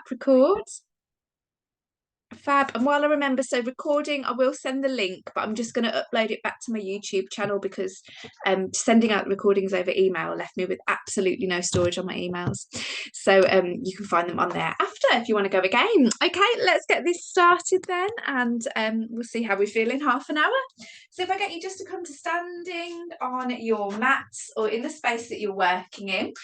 tap record. Fab. And while I remember, so recording, I will send the link, but I'm just going to upload it back to my YouTube channel because sending out recordings over email left me with absolutely no storage on my emails. So you can find them on there after if you want to go again. Okay, let's get this started then, and we'll see how we feel in half an hour. So if I get you just to come to standing on your mats or in the space that you're working in,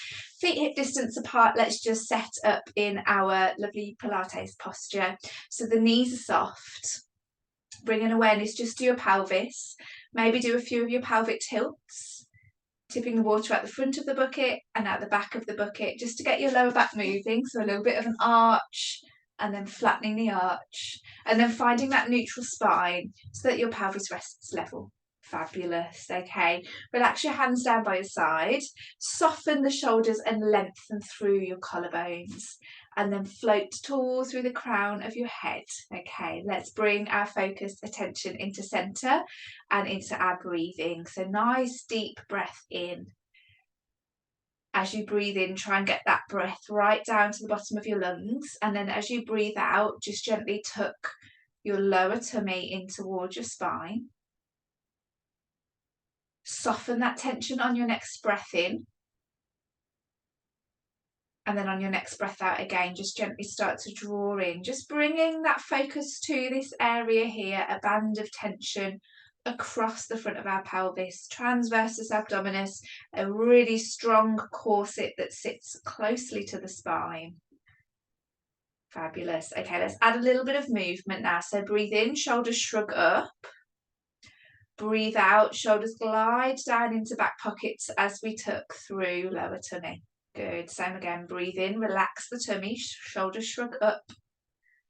feet hip distance apart, let's just set up in our lovely Pilates posture. So the knees are soft. Bring an awareness just to your pelvis. Maybe do a few of your pelvic tilts, tipping the water out the front of the bucket and out the back of the bucket, just to get your lower back moving. So a little bit of an arch and then flattening the arch and then finding that neutral spine so that your pelvis rests level. Fabulous. Okay, relax your hands down by your side, soften the shoulders and lengthen through your collarbones, and then float tall through the crown of your head. Okay, let's bring our focus attention into center and into our breathing. So nice deep breath in. As you breathe in, try and get that breath right down to the bottom of your lungs, and then as you breathe out, just gently tuck your lower tummy in towards your spine. Soften that tension on your next breath in. And then on your next breath out again, just gently start to draw in, just bringing that focus to this area here, a band of tension across the front of our pelvis, transversus abdominis, a really strong corset that sits closely to the spine. Fabulous. Okay, let's add a little bit of movement now. So breathe in, shoulders shrug up. Breathe out, shoulders glide down into back pockets as we tuck through lower tummy. Good. Same again. Breathe in, relax the tummy, shoulders shrug up.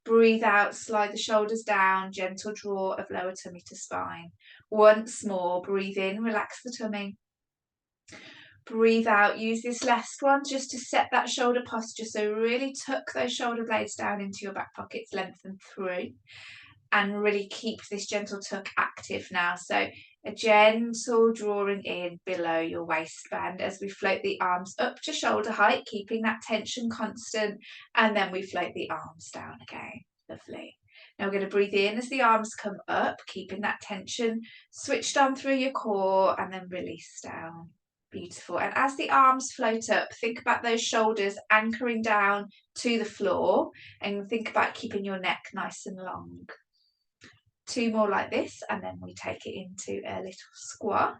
Breathe out, slide the shoulders down, gentle draw of lower tummy to spine. Once more, breathe in, relax the tummy. Breathe out, use this last one just to set that shoulder posture. So really tuck those shoulder blades down into your back pockets, lengthen through. And really keep this gentle tuck active now. So a gentle drawing in below your waistband as we float the arms up to shoulder height, keeping that tension constant, and then we float the arms down again. Lovely. Now we're going to breathe in as the arms come up, keeping that tension switched on through your core, and then release down. Beautiful. And as the arms float up, think about those shoulders anchoring down to the floor, and think about keeping your neck nice and long. 2 more like this, and then we take it into a little squat.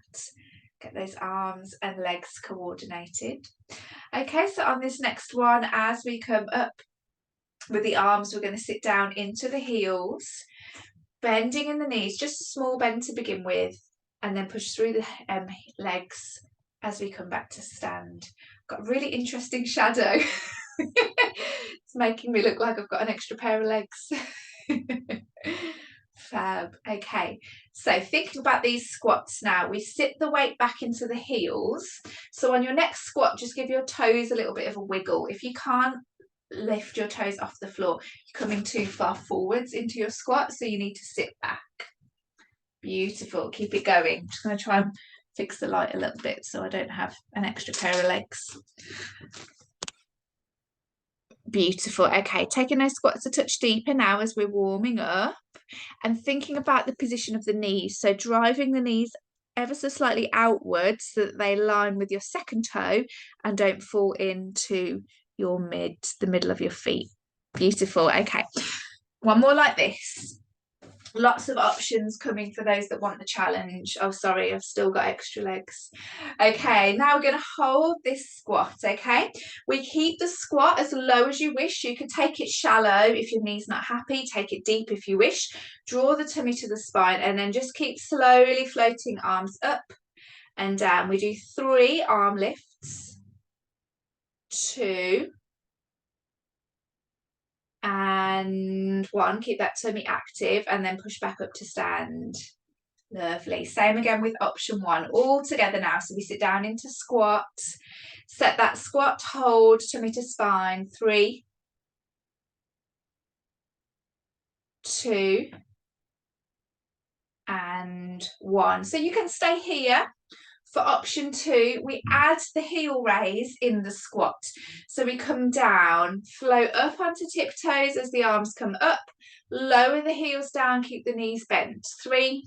Get those arms and legs coordinated. Okay, so on this next one, as we come up with the arms, we're going to sit down into the heels, bending in the knees, just a small bend to begin with, and then push through the legs as we come back to stand. Got a really interesting shadow. It's making me look like I've got an extra pair of legs. Fab. Okay, so thinking about these squats now, we sit the weight back into the heels. So on your next squat, just give your toes a little bit of a wiggle. If you can't lift your toes off the floor, you're coming too far forwards into your squat, so you need to sit back. Beautiful. Keep it going. I'm just going to try and fix the light a little bit so I don't have an extra pair of legs. Beautiful. Okay, taking those squats a touch deeper now as we're warming up, and thinking about the position of the knees. So driving the knees ever so slightly outwards so that they line with your second toe and don't fall into the middle of your feet. Beautiful. Okay, one more like this. Lots of options coming for those that want the challenge. Oh, sorry, I've still got extra legs. Okay, now we're going to hold this squat, okay? We keep the squat as low as you wish. You can take it shallow if your knee's not happy. Take it deep if you wish. Draw the tummy to the spine and then just keep slowly floating arms up and down. We do 3 arm lifts. 2. And 1, keep that tummy active and then push back up to stand. Lovely. Same again with option 1. All together now. So we sit down into squat. Set that squat hold, tummy to spine. 3, 2, and 1. So you can stay here For option 2, we add the heel raise in the squat. So we come down, float up onto tiptoes as the arms come up, lower the heels down, keep the knees bent. 3,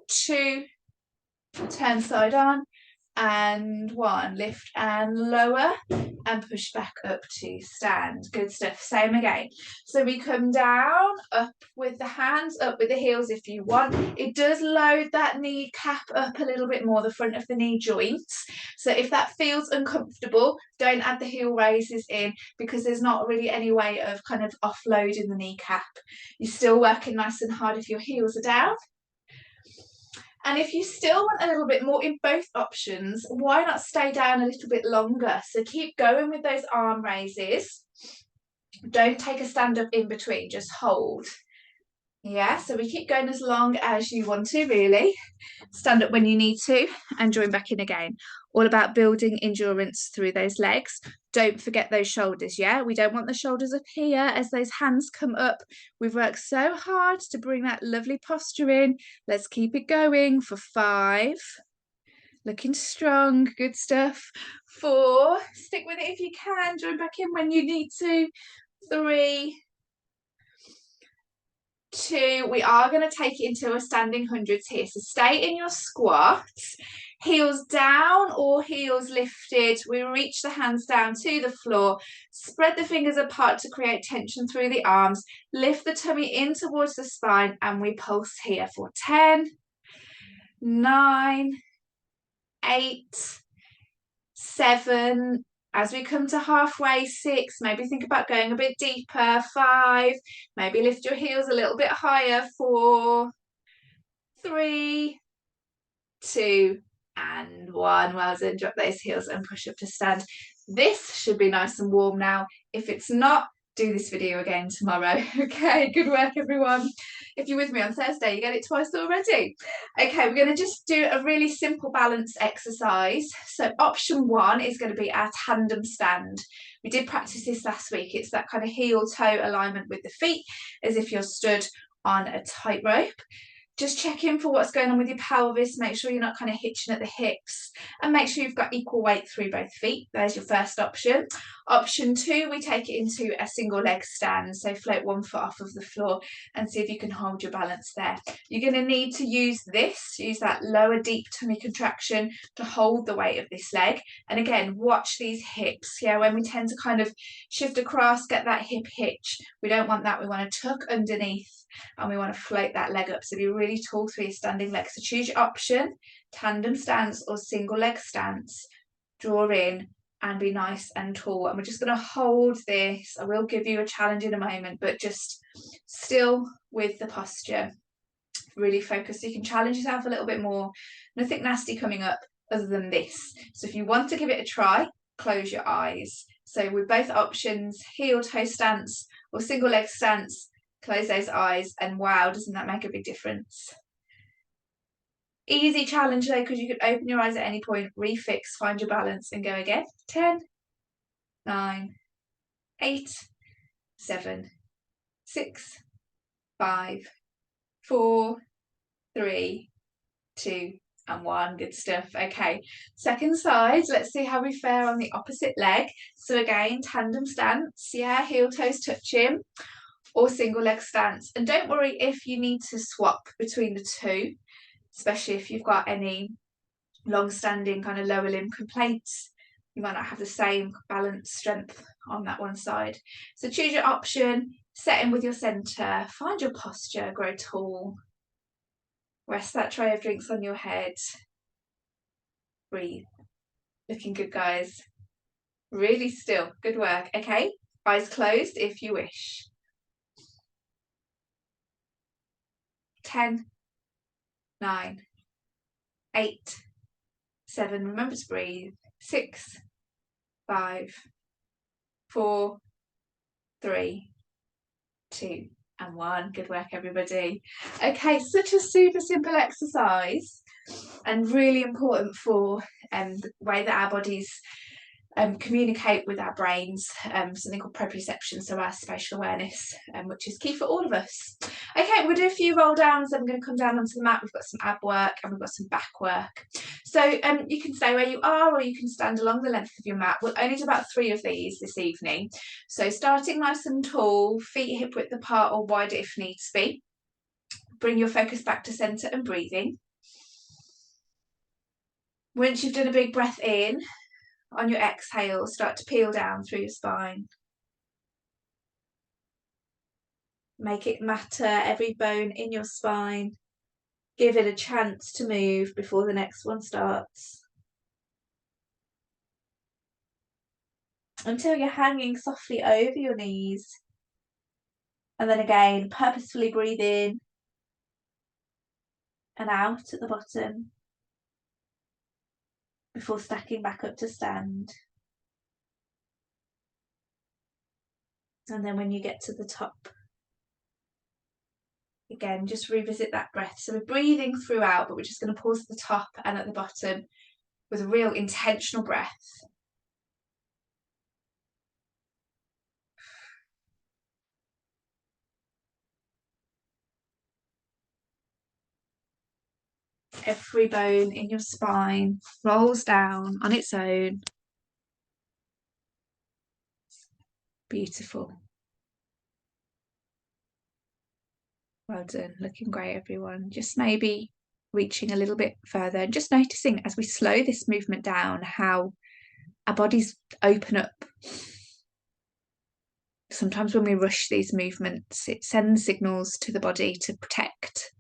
2, turn side on, and 1, lift and lower and push back up to stand. Good stuff. Same again. So we come down, up with the hands, up with the heels if you want. It does load that knee cap up a little bit more, the front of the knee joints. So if that feels uncomfortable, don't add the heel raises in, because there's not really any way of kind of offloading the knee cap. You're still working nice and hard if your heels are down. And if you still want a little bit more in both options, why not stay down a little bit longer? So keep going with those arm raises. Don't take a stand up in between, just hold. Yeah, so we keep going as long as you want to, really. Stand up when you need to and join back in again. All about building endurance through those legs. Don't forget those shoulders, yeah? We don't want the shoulders up here as those hands come up. We've worked so hard to bring that lovely posture in. Let's keep it going for 5. Looking strong, good stuff. 4, stick with it if you can. Join back in when you need to. 3, 2, we are going to take it into a standing hundreds here. So stay in your squats, heels down or heels lifted. We reach the hands down to the floor, spread the fingers apart to create tension through the arms, lift the tummy in towards the spine, and we pulse here for 10, 9, 8, 7, as we come to halfway, 6, maybe think about going a bit deeper, 5, maybe lift your heels a little bit higher, 4, 3, 2, and 1. Well done, drop those heels and push up to stand. This should be nice and warm now. If it's not, do this video again tomorrow. Okay, good work everyone. If you're with me on Thursday, you get it twice already. Okay, we're going to just do a really simple balance exercise. So option 1 is going to be our tandem stand. We did practice this last week. It's that kind of heel-toe alignment with the feet, as if you're stood on a tightrope. Just check in for what's going on with your pelvis. Make sure you're not kind of hitching at the hips, and make sure you've got equal weight through both feet. There's your first option. Option 2, we take it into a single leg stand. So float 1 foot off of the floor and see if you can hold your balance there. You're going to need to use that lower deep tummy contraction to hold the weight of this leg. And again, watch these hips. Yeah, when we tend to kind of shift across, get that hip hitch. We don't want that. We want to tuck underneath and we want to float that leg up. So be really tall through your standing legs. So choose your option, tandem stance or single leg stance. Draw in and be nice and tall. And we're just going to hold this. I will give you a challenge in a moment, but just still with the posture. Really focus so you can challenge yourself a little bit more. Nothing nasty coming up other than this. So if you want to give it a try, close your eyes. So with both options, heel toe stance or single leg stance, close those eyes, and wow, doesn't that make a big difference? Easy challenge though, because you could open your eyes at any point, refix, find your balance and go again. 10, 9, 8, 7, 6, 5, 4, 3, 2, and 1. Good stuff. Okay, second side. Let's see how we fare on the opposite leg. So again, tandem stance. Yeah, heel toes touching, or single leg stance. And don't worry if you need to swap between the two, especially if you've got any long-standing kind of lower limb complaints. You might not have the same balance strength on that one side. So choose your option, set in with your center, find your posture, grow tall. Rest that tray of drinks on your head. Breathe. Looking good, guys. Really still. Good work. Okay, eyes closed if you wish. 10, 9, 8, 7, remember to breathe. 6, 5, 4, 3, 2, and 1. Good work, everybody. Okay, such a super simple exercise and really important for the way that our bodies communicate with our brains, something called proprioception, so our spatial awareness, which is key for all of us. Okay, we'll do a few roll downs. I'm going to come down onto the mat. We've got some ab work and we've got some back work. So you can stay where you are, or you can stand along the length of your mat. We'll only do about 3 of these this evening. So starting nice and tall, feet hip width apart or wider if needs be. Bring your focus back to centre and breathing. Once you've done a big breath in, on your exhale, start to peel down through your spine. Make it matter, every bone in your spine. Give it a chance to move before the next one starts. Until you're hanging softly over your knees. And then again, purposefully breathe in and out at the bottom before stacking back up to stand. And then when you get to the top, again, just revisit that breath. So we're breathing throughout, but we're just going to pause at the top and at the bottom with a real intentional breath. Every bone in your spine rolls down on its own. Beautiful. Well done. Looking great, everyone. Just maybe reaching a little bit further and just noticing as we slow this movement down how our bodies open up. Sometimes when we rush these movements, it sends signals to the body to protect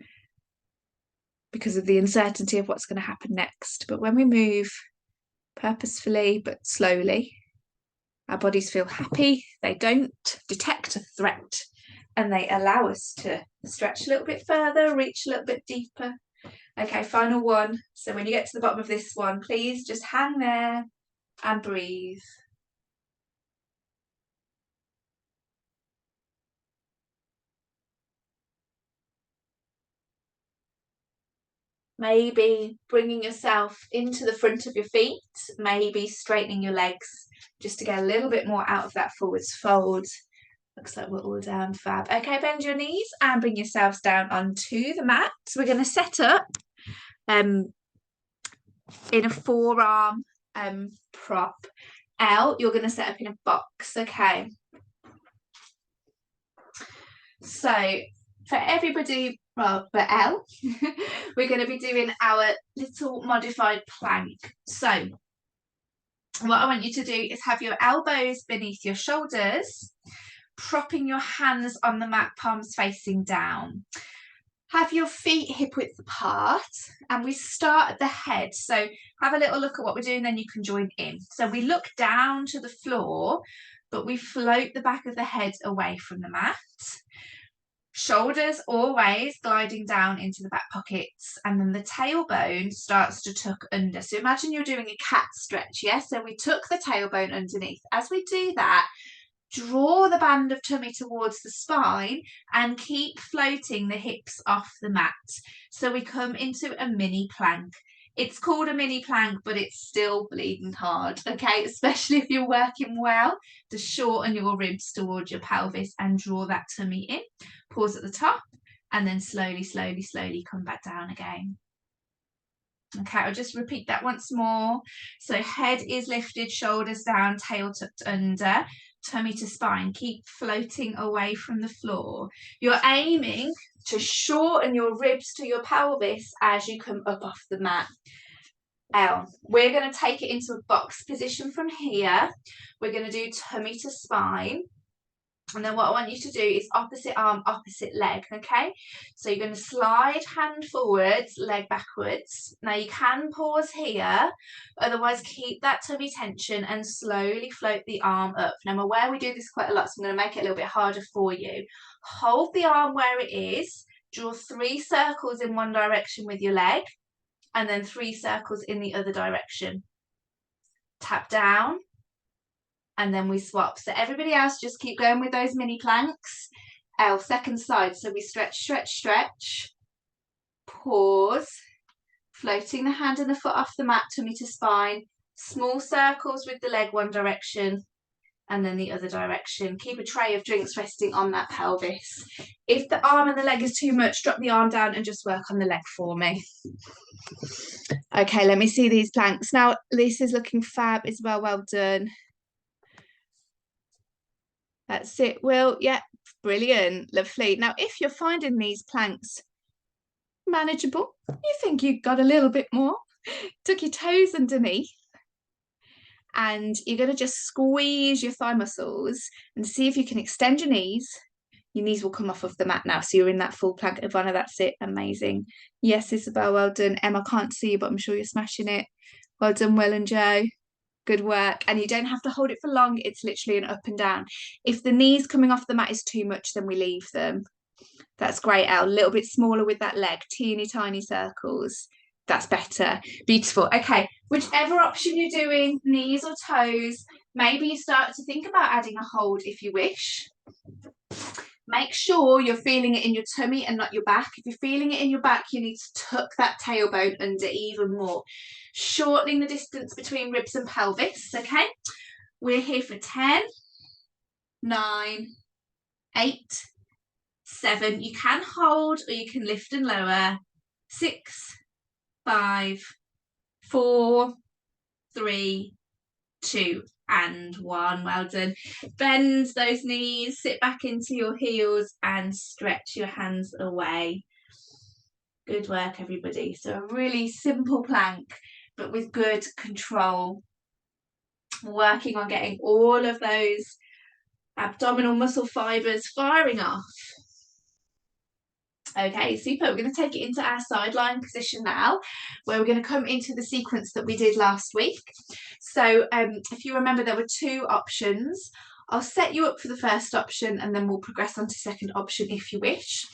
because of the uncertainty of what's going to happen next. But when we move purposefully but slowly, our bodies feel happy, they don't detect a threat, and they allow us to stretch a little bit further, reach a little bit deeper. Okay, final one. So when you get to the bottom of this one, please just hang there and breathe. Maybe bringing yourself into the front of your feet, maybe straightening your legs just to get a little bit more out of that forwards fold. Looks like we're all down, fab. Okay, bend your knees and bring yourselves down onto the mat. So we're going to set up in a forearm prop. L, you're going to set up in a box, okay? So for everybody, well, for L, we're going to be doing our little modified plank. So what I want you to do is have your elbows beneath your shoulders, propping your hands on the mat, palms facing down. Have your feet hip width apart, and we start at the head. So have a little look at what we're doing, then you can join in. So we look down to the floor, but we float the back of the head away from the mat. Shoulders always gliding down into the back pockets, and then the tailbone starts to tuck under. So imagine you're doing a cat stretch, yes? So we tuck the tailbone underneath. As we do that, draw the band of tummy towards the spine and keep floating the hips off the mat. So we come into a mini plank. It's called a mini plank, but it's still bleeding hard, okay? Especially if you're working well to shorten your ribs towards your pelvis and draw that tummy in. Pause at the top and then slowly, slowly, slowly come back down again. Okay, I'll just repeat that once more. So head is lifted, shoulders down, tail tucked under, tummy to spine. Keep floating away from the floor. You're aiming to shorten your ribs to your pelvis as you come up off the mat. L. We're going to take it into a box position from here. We're going to do tummy to spine. And then what I want you to do is opposite arm, opposite leg, okay? So you're going to slide hand forwards, leg backwards. Now you can pause here, otherwise keep that tummy tension and slowly float the arm up. Now I'm aware we do this quite a lot, so I'm going to make it a little bit harder for you. Hold the arm where it is, draw 3 circles in one direction with your leg, and then 3 circles in the other direction. Tap down. And then we swap. So everybody else just keep going with those mini planks. L, second side. So we stretch, stretch, stretch. Pause. Floating the hand and the foot off the mat, tummy to spine. Small circles with the leg one direction and then the other direction. Keep a tray of drinks resting on that pelvis. If the arm and the leg is too much, drop the arm down and just work on the leg for me. Okay, let me see these planks. Now, Lisa's looking fab as well. Well done. That's it, Will. Yeah, brilliant. Lovely. Now, if you're finding these planks manageable, you think you got a little bit more, tuck your toes underneath, and you're going to just squeeze your thigh muscles and see if you can extend your knees. Your knees will come off of the mat now, so you're in that full plank. Ivana, that's it. Amazing. Yes, Isabel, well done. Emma, can't see you, but I'm sure you're smashing it. Well done, Will and Joe. Good work. And you don't have to hold it for long. It's literally an up and down. If the knees coming off the mat is too much, then we leave them. That's great, Elle. A little bit smaller with that leg. Teeny tiny circles. That's better. Beautiful. Okay, whichever option you're doing, knees or toes, maybe you start to think about adding a hold if you wish. Make sure you're feeling it in your tummy and not your back. If you're feeling it in your back, you need to tuck that tailbone under even more, shortening the distance between ribs and pelvis, okay? We're here for 10, 9, 8, 7. You can hold or you can lift and lower. 6, 5, 4, 3, 2, and 1. Well done. Bend those knees, sit back into your heels and stretch your hands away. Good work, everybody. So a really simple plank, but with good control. Working on getting all of those abdominal muscle fibers firing off. Okay, super. We're going to take it into our sideline position now, where we're going to come into the sequence that we did last week. So if you remember, there were 2 options. I'll set you up for the first option and then we'll progress on to second option if you wish.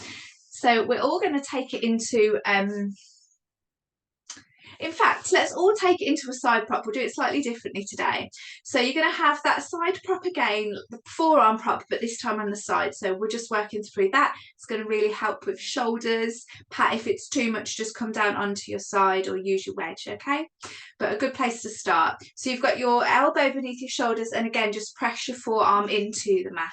So we're all going to take it into in fact, let's all take it into a side prop. We'll do it slightly differently today. So you're going to have that side prop again, the forearm prop, but this time on the side. So we're just working through that. It's going to really help with shoulders. Pat, if it's too much, just come down onto your side or use your wedge, okay? But a good place to start. So you've got your elbow beneath your shoulders, and again, just press your forearm into the mat.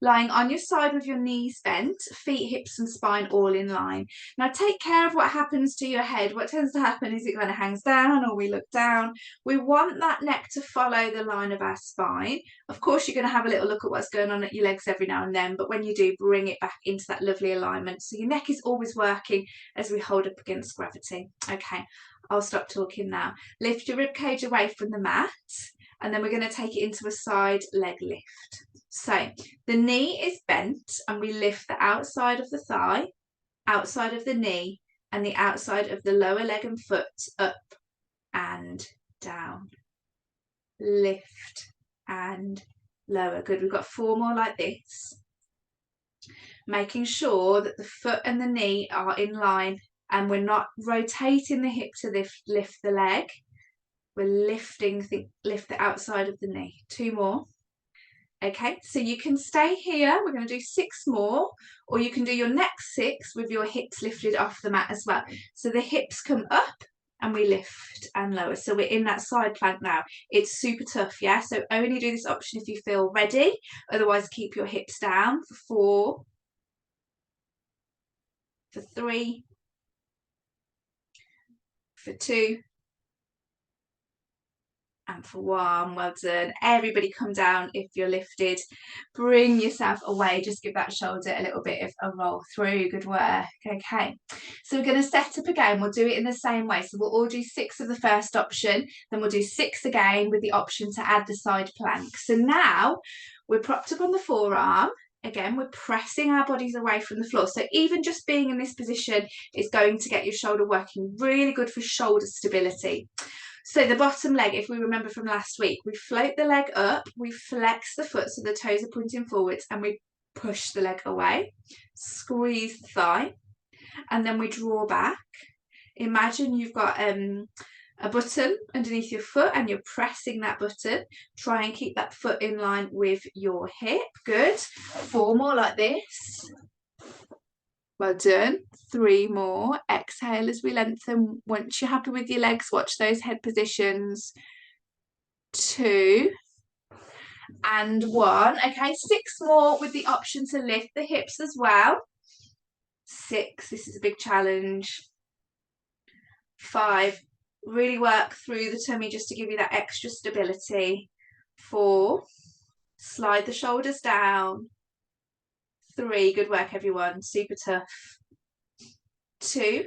Lying on your side with your knees bent, feet, hips and spine all in line. Now take care of what happens to your head. What tends to happen is it kind of hangs down or we look down. We want that neck to follow the line of our spine. Of course, you're going to have a little look at what's going on at your legs every now and then, but when you do, bring it back into that lovely alignment. So your neck is always working as we hold up against gravity. Okay, I'll stop talking now. Lift your rib cage away from the mat, and then we're going to take it into a side leg lift. So the knee is bent and we lift the outside of the thigh, outside of the knee, and the outside of the lower leg and foot up and down. Lift and lower. Good. We've got 4 more like this. Making sure that the foot and the knee are in line and we're not rotating the hip to lift the leg. We're lifting, lift the outside of the knee. 2 more. Okay, so you can stay here. We're going to do 6 more, or you can do your next 6 with your hips lifted off the mat as well. So the hips come up and we lift and lower. So we're in that side plank now. It's super tough, yeah? So only do this option if you feel ready. Otherwise, keep your hips down for 4, for 3, for 2, and for 1. Well done. Everybody come down if you're lifted. Bring yourself away. Just give that shoulder a little bit of a roll through. Good work. Okay. So we're going to set up again. We'll do it in the same way. So we'll all do 6 of the first option. Then we'll do 6 again with the option to add the side plank. So now we're propped up on the forearm. Again, we're pressing our bodies away from the floor. So even just being in this position is going to get your shoulder working really good for shoulder stability. So the bottom leg, if we remember from last week, we float the leg up, we flex the foot so the toes are pointing forwards, and we push the leg away, squeeze the thigh, and then we draw back. Imagine you've got a button underneath your foot and you're pressing that button. Try and keep that foot in line with your hip. Good. 4 more like this. Well done. 3 more. Exhale as we lengthen. Once you're happy with your legs, watch those head positions. 2, and 1. Okay, 6 more with the option to lift the hips as well. 6, this is a big challenge. 5, really work through the tummy just to give you that extra stability. 4, slide the shoulders down. 3, good work everyone, super tough. 2,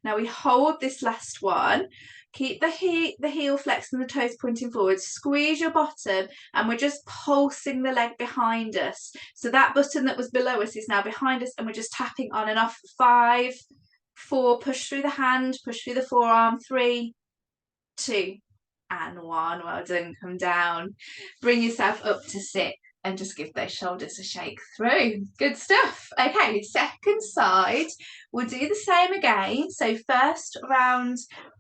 now we hold this last one. Keep the heel flexed and the toes pointing forward. Squeeze your bottom, and we're just pulsing the leg behind us. So that button that was below us is now behind us, and we're just tapping on and off. 5, 4, push through the hand, push through the forearm. 3, 2, and 1. Well done, come down. Bring yourself up to sit and just give those shoulders a shake through. Good stuff. Okay, second side, we'll do the same again. So first round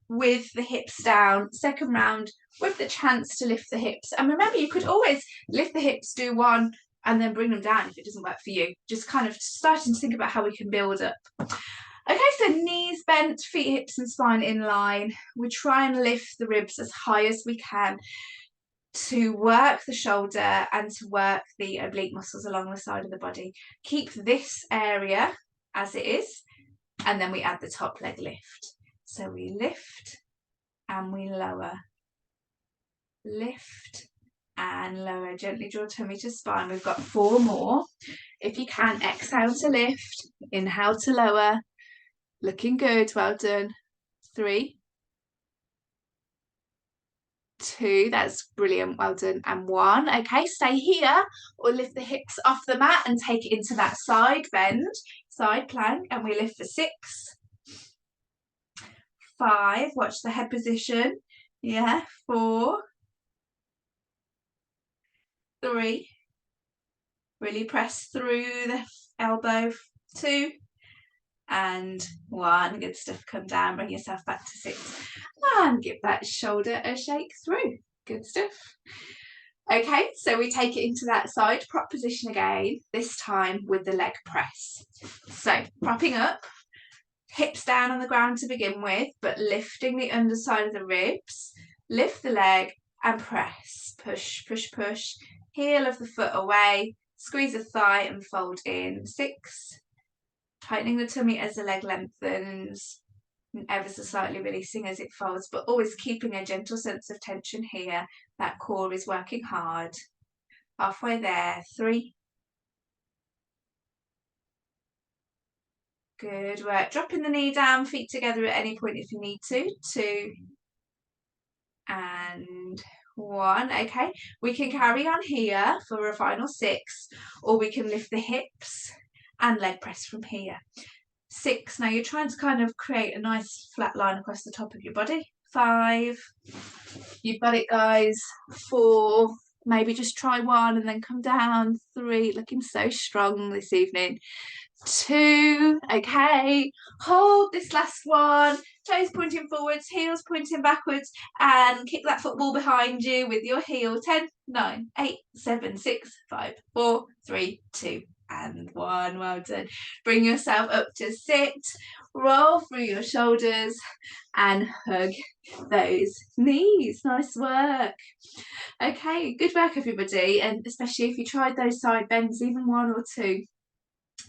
with the hips down, second round with the chance to lift the hips. And remember, you could always lift the hips, do one, and then bring them down if it doesn't work for you. Just kind of starting to think about how we can build up. Okay, so knees bent, feet, hips and spine in line. We try and lift the ribs as high as we can to work the shoulder and to work the oblique muscles along the side of the body. Keep this area as it is, and then we add the top leg lift. So we lift and we lower. Lift and lower. Gently draw tummy to spine. We've got 4 more. If you can, exhale to lift, inhale to lower. Looking good, well done. 3, 2, that's brilliant, well done, and 1. Okay, stay here or lift the hips off the mat and take it into that side bend, side plank, and we lift for 6, 5, watch the head position, yeah, 4, 3, really press through the elbow, 2, and 1. Good stuff, come down, bring yourself back to 6, and give that shoulder a shake through. Good stuff. Okay, so we take it into that side prop position again, this time with the leg press. So propping up, hips down on the ground to begin with, but lifting the underside of the ribs, lift the leg and press, push, push, push, heel of the foot away, squeeze the thigh and fold in. 6, tightening the tummy as the leg lengthens, and ever so slightly releasing as it folds, but always keeping a gentle sense of tension here. That core is working hard. Halfway there. 3. Good work. Dropping the knee down, feet together at any point if you need to. 2 and 1. Okay, we can carry on here for a final 6, or we can lift the hips and leg press from here. 6, now you're trying to kind of create a nice flat line across the top of your body. 5, you've got it guys. 4, maybe just try 1 and then come down. 3, looking so strong this evening. 2, okay, hold this last one, toes pointing forwards, heels pointing backwards, and kick that football behind you with your heel. 10, 9, 8, 7, 6, 5, 4, 3, 2 and 1. Well done. Bring yourself up to sit, roll through your shoulders and hug those knees. Nice work. Okay, good work everybody, and especially if you tried those side bends, even 1 or 2.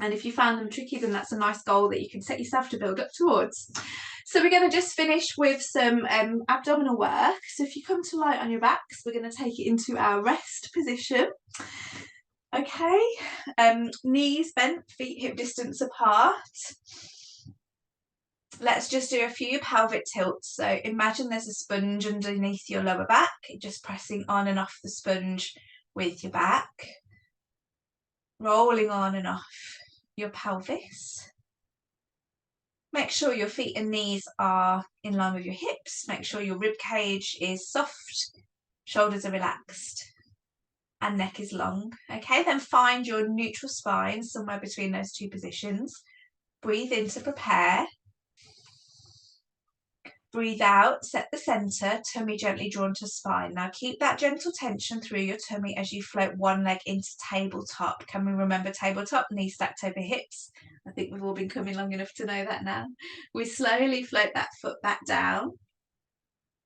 And if you found them tricky, then that's a nice goal that you can set yourself to build up towards. So we're going to just finish with some abdominal work. So if you come to light on your backs, we're going to take it into our rest position. Okay, knees bent, feet hip distance apart. Let's just do a few pelvic tilts. So imagine there's a sponge underneath your lower back, just pressing on and off the sponge with your back. Rolling on and off your pelvis. Make sure your feet and knees are in line with your hips. Make sure your rib cage is soft, shoulders are relaxed, and neck is long. Okay, then find your neutral spine somewhere between those 2 positions. Breathe in to prepare. Breathe out, set the center, tummy gently drawn to spine. Now keep that gentle tension through your tummy as you float one leg into tabletop. Can we remember tabletop? Knees stacked over hips. I think we've all been coming long enough to know that now. We slowly float that foot back down.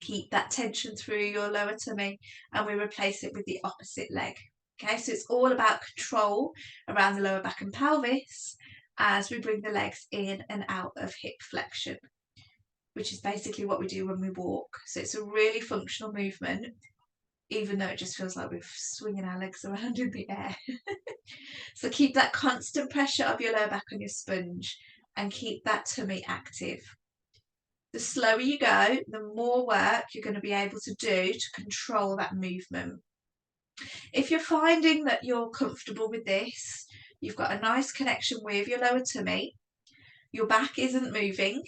Keep that tension through your lower tummy, and we replace it with the opposite leg. Okay, so it's all about control around the lower back and pelvis as we bring the legs in and out of hip flexion, which is basically what we do when we walk. So it's a really functional movement, even though it just feels like we're swinging our legs around in the air. So keep that constant pressure of your lower back on your sponge and keep that tummy active. The slower you go, the more work you're going to be able to do to control that movement. If you're finding that you're comfortable with this, you've got a nice connection with your lower tummy, your back isn't moving,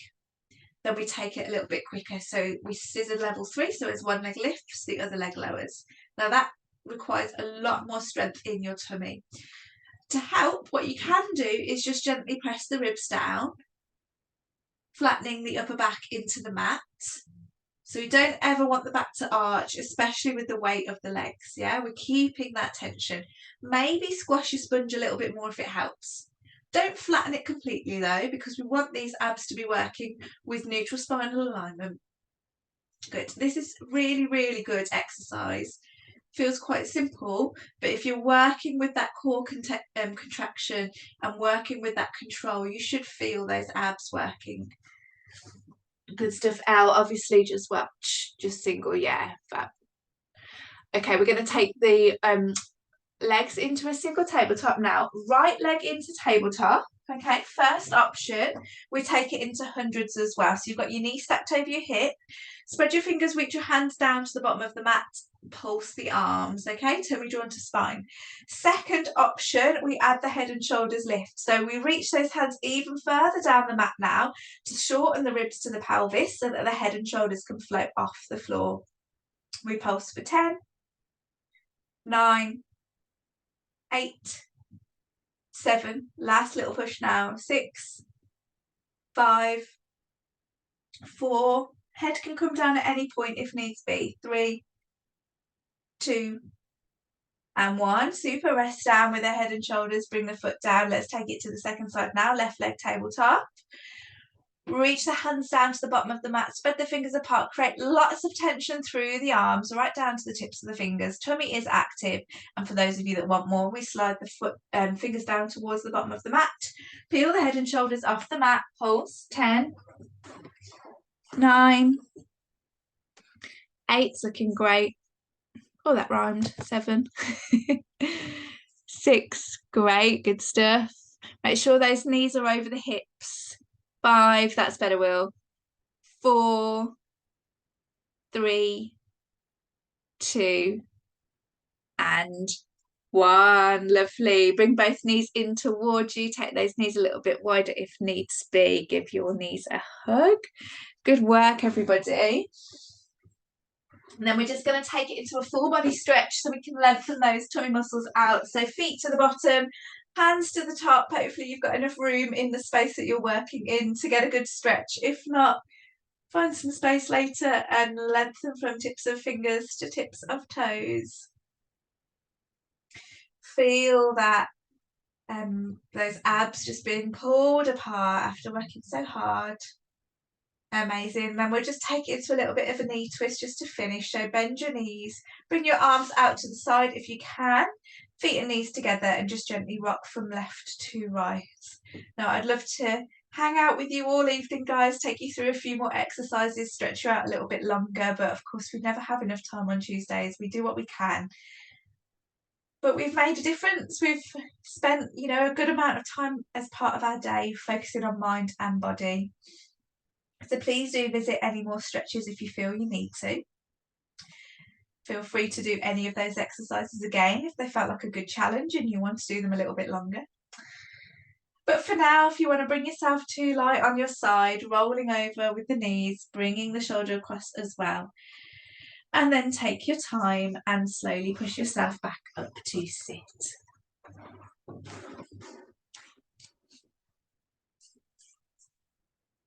then we take it a little bit quicker. So we scissor level 3, so as one leg lifts, the other leg lowers. Now that requires a lot more strength in your tummy. To help, what you can do is just gently press the ribs down, flattening the upper back into the mat. So we don't ever want the back to arch, especially with the weight of the legs, yeah? We're keeping that tension. Maybe squash your sponge a little bit more if it helps. Don't flatten it completely though, because we want these abs to be working with neutral spinal alignment. Good. This is really, really good exercise. Feels quite simple, but if you're working with that core contraction and working with that control, you should feel those abs working. Good stuff. L, obviously just watch, just single, yeah, fab. Okay, we're going to take the legs into a single tabletop now. Right leg into tabletop. Okay, first option, we take it into hundreds as well. So you've got your knee stacked over your hip. Spread your fingers, reach your hands down to the bottom of the mat. Pulse the arms, okay, tummy drawn to spine. Second option, we add the head and shoulders lift. So we reach those hands even further down the mat now to shorten the ribs to the pelvis so that the head and shoulders can float off the floor. We pulse for 10, 9, 8, 7, last little push now, 6, 5, 4, head can come down at any point if needs be, 3, 2, and 1. Super, rest down with the head and shoulders, bring the foot down. Let's take it to the second side now, left leg tabletop. Reach the hands down to the bottom of the mat, spread the fingers apart, create lots of tension through the arms, right down to the tips of the fingers. Tummy is active, and for those of you that want more, we slide the foot fingers down towards the bottom of the mat. Peel the head and shoulders off the mat, pulse, 10, 9, 8's looking great. Oh, that rhymed, 7, 6, great, good stuff. Make sure those knees are over the hips. 5, that's better, Will. 4, 3, 2, and 1. Lovely. Bring both knees in towards you. Take those knees a little bit wider if needs be. Give your knees a hug. Good work, everybody. And then we're just going to take it into a full body stretch so we can lengthen those tummy muscles out. So feet to the bottom, hands to the top. Hopefully you've got enough room in the space that you're working in to get a good stretch. If not, find some space later and lengthen from tips of fingers to tips of toes. Feel that those abs just being pulled apart after working so hard. Amazing. Then we'll just take it into a little bit of a knee twist just to finish. So bend your knees, bring your arms out to the side if you can, feet and knees together, and just gently rock from left to right. Now I'd love to hang out with you all evening, guys, take you through a few more exercises, stretch you out a little bit longer, but of course we never have enough time on Tuesdays. We do what we can. But we've made a difference. We've spent, you know, a good amount of time as part of our day focusing on mind and body. So please do visit any more stretches if you feel you need to. Feel free to do any of those exercises again if they felt like a good challenge and you want to do them a little bit longer. But for now, if you want to bring yourself to lie on your side, rolling over with the knees, bringing the shoulder across as well. And then take your time and slowly push yourself back up to sit.